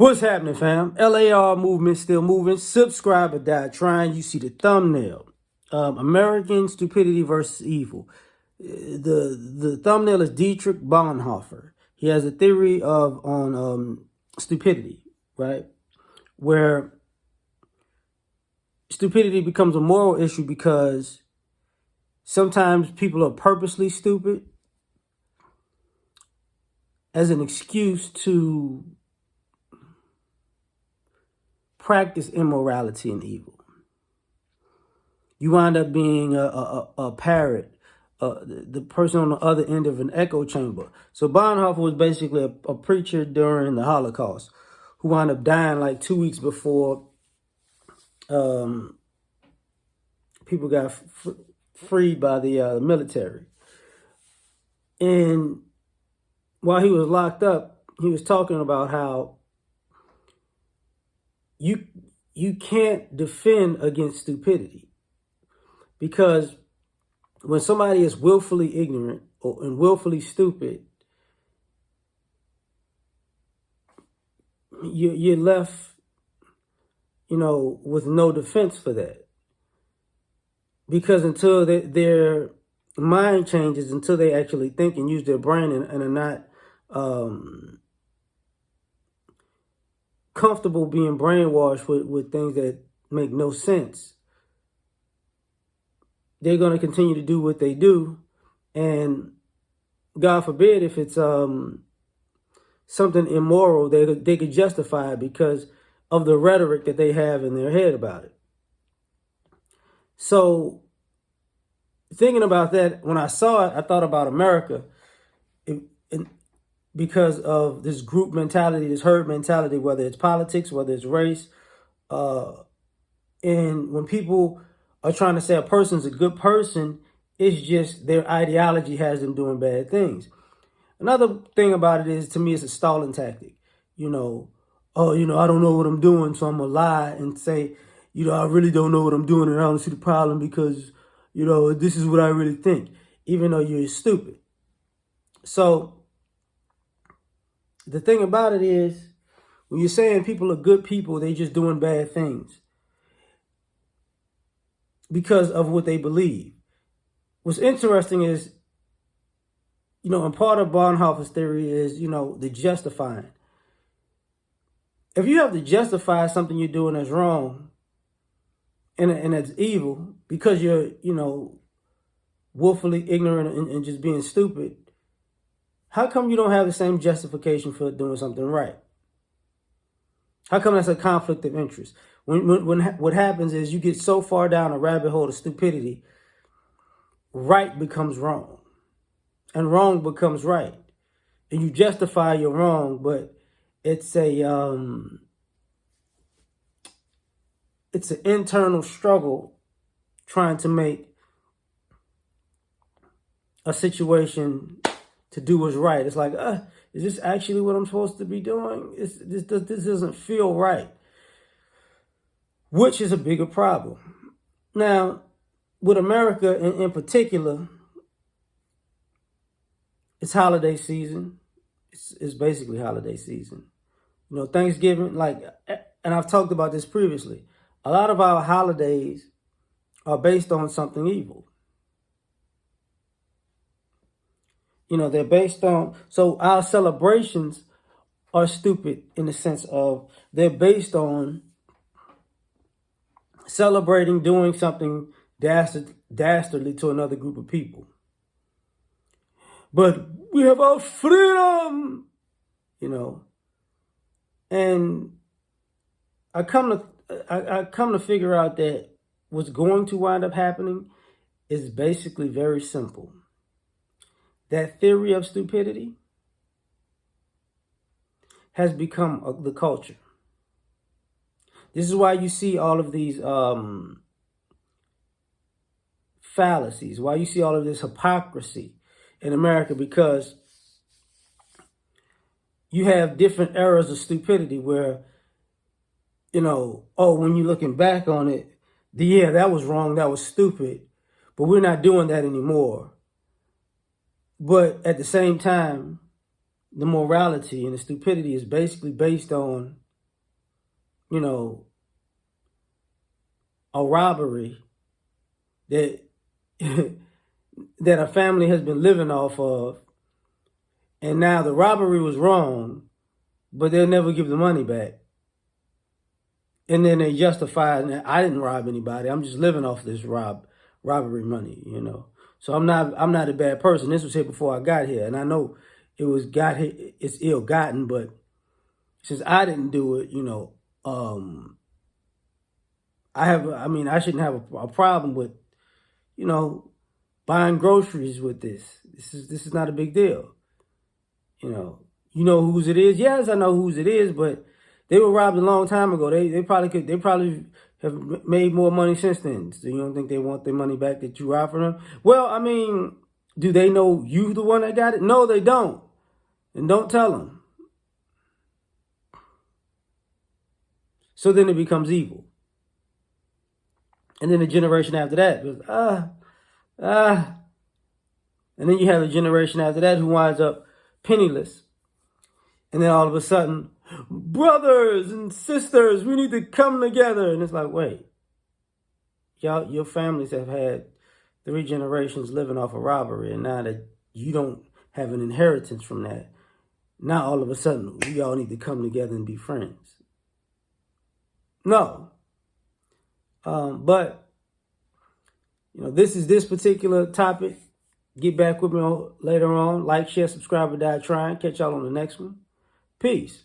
What's happening, fam? L.A.R. movement still moving. Subscribe or die trying. You see the thumbnail. American stupidity versus evil. The thumbnail is Dietrich Bonhoeffer. He has a theory on stupidity, right? Where stupidity becomes a moral issue because sometimes people are purposely stupid as an excuse to practice immorality and evil. You wind up being a parrot, the person on the other end of an echo chamber. So Bonhoeffer was basically a preacher during the Holocaust who wound up dying like 2 weeks before people got freed by the military. And while he was locked up, he was talking about how you can't defend against stupidity. Because when somebody is willfully ignorant and willfully stupid, you're left, with no defense for that. Because until their mind changes, until they actually think and use their brain and are not comfortable being brainwashed with things that make no sense, they're going to continue to do what they do. And God forbid if it's something immoral, they could justify it because of the rhetoric that they have in their head about it. So thinking about that, when I saw it, I thought about America because of this group mentality, this herd mentality, whether it's politics, whether it's race. And when people are trying to say a person's a good person, it's just their ideology has them doing bad things. Another thing about it is, to me, it's a stalling tactic. I don't know what I'm doing, so I'm going to lie and say, I really don't know what I'm doing and I don't see the problem because, this is what I really think, even though you're stupid. So the thing about it is, when you're saying people are good people, they just doing bad things because of what they believe. What's interesting is, and part of Bonhoeffer's theory is, the justifying. If you have to justify something you're doing that's wrong and that's evil because you're, willfully ignorant and just being stupid, how come you don't have the same justification for doing something right? How come that's a conflict of interest? When what happens is you get so far down a rabbit hole of stupidity, right becomes wrong and wrong becomes right. And you justify your wrong, but it's an internal struggle trying to make a situation to do what's right. It's like, is this actually what I'm supposed to be doing? This doesn't feel right, which is a bigger problem. Now, with America in particular, it's holiday season. It's basically holiday season. Thanksgiving, and I've talked about this previously. A lot of our holidays are based on something evil. They're based on, so our celebrations are stupid in the sense of they're based on celebrating doing something dastardly to another group of people. But we have our freedom, and I come to figure out that what's going to wind up happening is basically very simple. That theory of stupidity has become the culture. This is why you see all of these fallacies, why you see all of this hypocrisy in America, because you have different eras of stupidity where, when you're looking back on it, that was wrong, that was stupid, but we're not doing that anymore. But at the same time, the morality and the stupidity is basically based on you know, a robbery that that a family has been living off of, and now the robbery was wrong, but they'll never give the money back. And then they justify, I didn't rob anybody. I'm just living off this robbery money, you know. So I'm not a bad person. This was here before I got here, and I know it's ill gotten, but since I didn't do it, you know, I shouldn't have a problem with, you know, buying groceries with this. This is not a big deal. You know whose it is? Yes, I know whose it is, but they were robbed a long time ago. They probably have made more money since then. So you don't think they want their money back that you robbed from them? Well, I mean, do they know you the one that got it? No, they don't. And don't tell them. So then it becomes evil. And then the generation after that goes, and then you have a generation after that who winds up penniless. And then all of a sudden, brothers and sisters, we need to come together. And it's like, wait, your families have had 3 generations living off of robbery. And now that you don't have an inheritance from that, now all of a sudden, we all need to come together and be friends. No. But, you know, this is this particular topic. Get back with me later on. Like, share, subscribe, or die trying. Catch y'all on the next one. Peace.